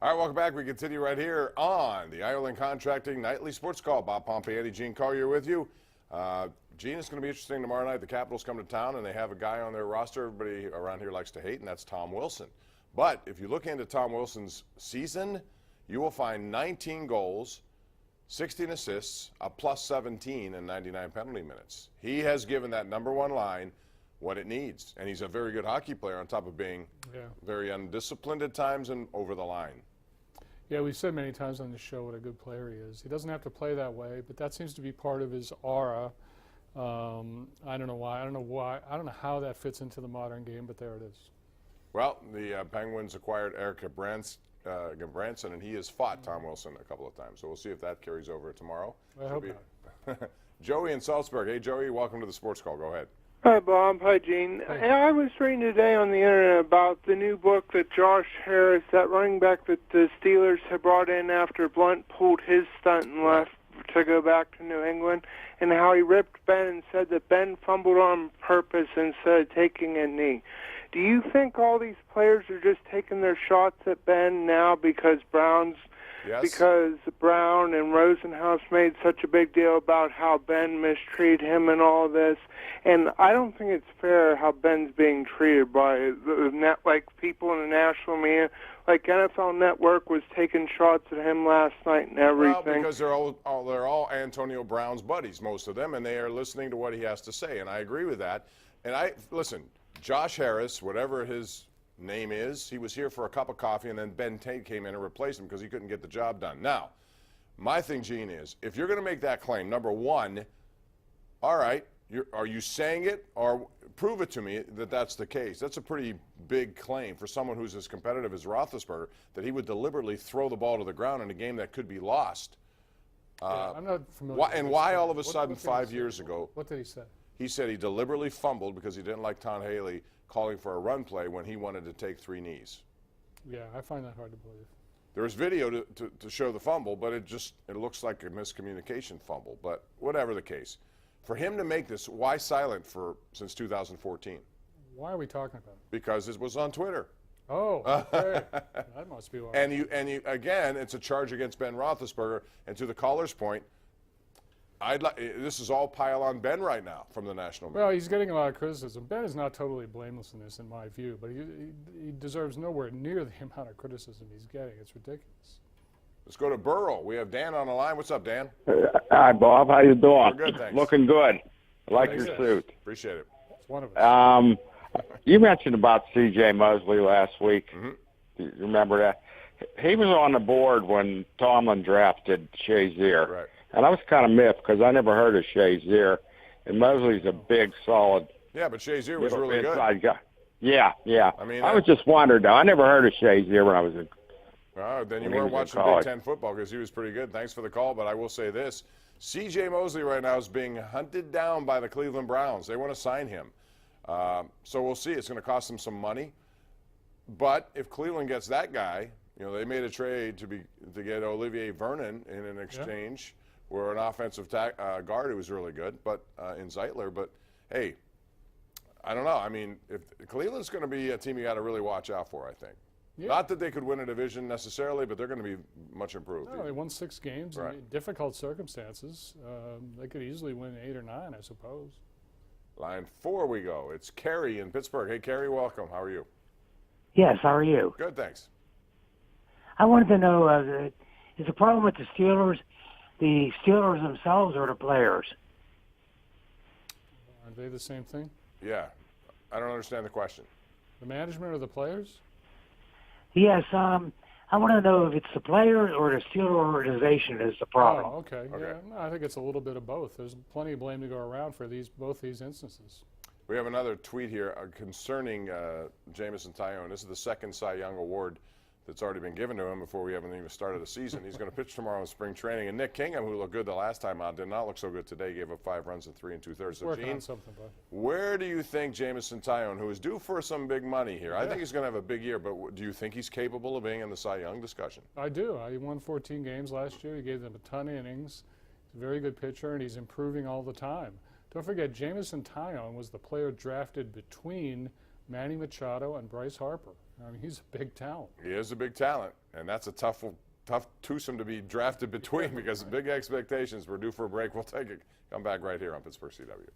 All right, welcome back. We continue right here on the Ireland Contracting Nightly Sports Call. Bob Pompeani, Gene Collier with you. Gene, it's going to be interesting tomorrow night. The Capitals come to town, and they have a guy on their roster everybody around here likes to hate, and that's Tom Wilson. But if you look into Tom Wilson's season, you will find 19 goals, 16 assists, a plus 17, and 99 penalty minutes. He has given that number one line what it needs, and he's a very good hockey player on top of being very undisciplined at times and over the line. Yeah, we've said many times on the show what a good player he is. He doesn't have to play that way, but that seems to be part of his aura. I don't know why. I don't know how that fits into the modern game, but there it is. Well, the Penguins acquired Eric Gabranson, and he has fought Tom Wilson a couple of times. So we'll see if that carries over tomorrow. I hope not. Joey in Salzburg. Hey, Joey, welcome to the Sports Call. Go ahead. Hi, Bob. Hi, Gene. Hey. I was reading today on the internet about the new book that Josh Harris, that running back that the Steelers had brought in after Blunt pulled his stunt and left to go back to New England, and how he ripped Ben and said that Ben fumbled on purpose instead of taking a knee. Do you think all these players are just taking their shots at Ben now because because Brown and Rosenhaus made such a big deal about how Ben mistreated him and all this? And I don't think it's fair how Ben's being treated by like people in the national media. Like NFL Network was taking shots at him last night and everything. Well, because they're all Antonio Brown's buddies, most of them, and they are listening to what he has to say, and I agree with that. And listen, Josh Harris, whatever his name is, he was here for a cup of coffee, and then Ben Tate came in and replaced him because he couldn't get the job done. Now, my thing, Gene, is if you're going to make that claim, number one, all right, are you saying it, or prove it to me that that's the case? That's a pretty big claim for someone who's as competitive as Roethlisberger, that he would deliberately throw the ball to the ground in a game that could be lost. I'm not familiar. Why all of a sudden 5 years ago? What did he say? He said he deliberately fumbled because he didn't like Tom Haley calling for a run play when he wanted to take 3 knees. Yeah, I find that hard to believe. There's video to show the fumble, but it looks like a miscommunication fumble. But whatever the case, for him to make this, why silent since 2014? Why are we talking about it? Because it was on Twitter. Oh, okay. That must be why. And you again, it's a charge against Ben Roethlisberger. And to the caller's point, this is all pile on Ben right now from the national media. Well, he's getting a lot of criticism. Ben is not totally blameless in this, in my view, but he deserves nowhere near the amount of criticism he's getting. It's ridiculous. Let's go to Burrow. We have Dan on the line. What's up, Dan? Hi, Bob. How you doing? We're good, thanks. Looking good. I like Thanks. your suit. Appreciate it. It's one of us. You mentioned about C.J. Mosley last week. Mm-hmm. Do you remember that? He was on the board when Tomlin drafted Shazier. Right. And I was kind of miffed because I never heard of Shazier. And Mosley's a big, solid, Yeah, but Shazier was little really good. inside guy. Yeah. I mean, I was just wondering, though. I never heard of Shazier when I was in Oh, then you when he weren't was in watching Big college. Ten football because he was pretty good. Thanks for the call, but I will say this. C.J. Mosley right now is being hunted down by the Cleveland Browns. They want to sign him. So we'll see. It's going to cost them some money. But if Cleveland gets that guy, they made a trade to get Olivier Vernon in an exchange for an offensive guard who was really good, but in Zeitler. But, hey, I don't know. I mean, if Cleveland's going to be a team you got to really watch out for, I think. Yeah. Not that they could win a division necessarily, but they're going to be much improved. No, they won 6 games Right. in difficult circumstances. They could easily win 8 or 9, I suppose. Line 4 we go. It's Kerry in Pittsburgh. Hey, Kerry, welcome. How are you? Yes, how are you? Good, thanks. I wanted to know, is the problem with the Steelers themselves or the players? Aren't they the same thing? Yeah. I don't understand the question. The management or the players? Yes, I want to know if it's the players or the Steeler organization is the problem. Oh, okay. Okay. Yeah, no, I think it's a little bit of both. There's plenty of blame to go around for both these instances. We have another tweet here concerning Jamison Tyone. This is the second Cy Young Award that's already been given to him before we haven't even started the season. He's going to pitch tomorrow in spring training. And Nick Kingham, who looked good the last time out, did not look so good today. Gave up 5 runs in 3 2/3. So, Working Gene, on something, bud. where do you think Jamison Tyone, who is due for some big money here, I think he's going to have a big year, but do you think he's capable of being in the Cy Young discussion? I do. He won 14 games last year. He gave them a ton of innings. He's a very good pitcher, and he's improving all the time. Don't forget, Jamison Tyone was the player drafted between Manny Machado and Bryce Harper. I mean, he's a big talent. He is a big talent, and that's a tough twosome to be drafted between because big expectations. We're due for a break. We'll take it. Come back right here on Pittsburgh CW.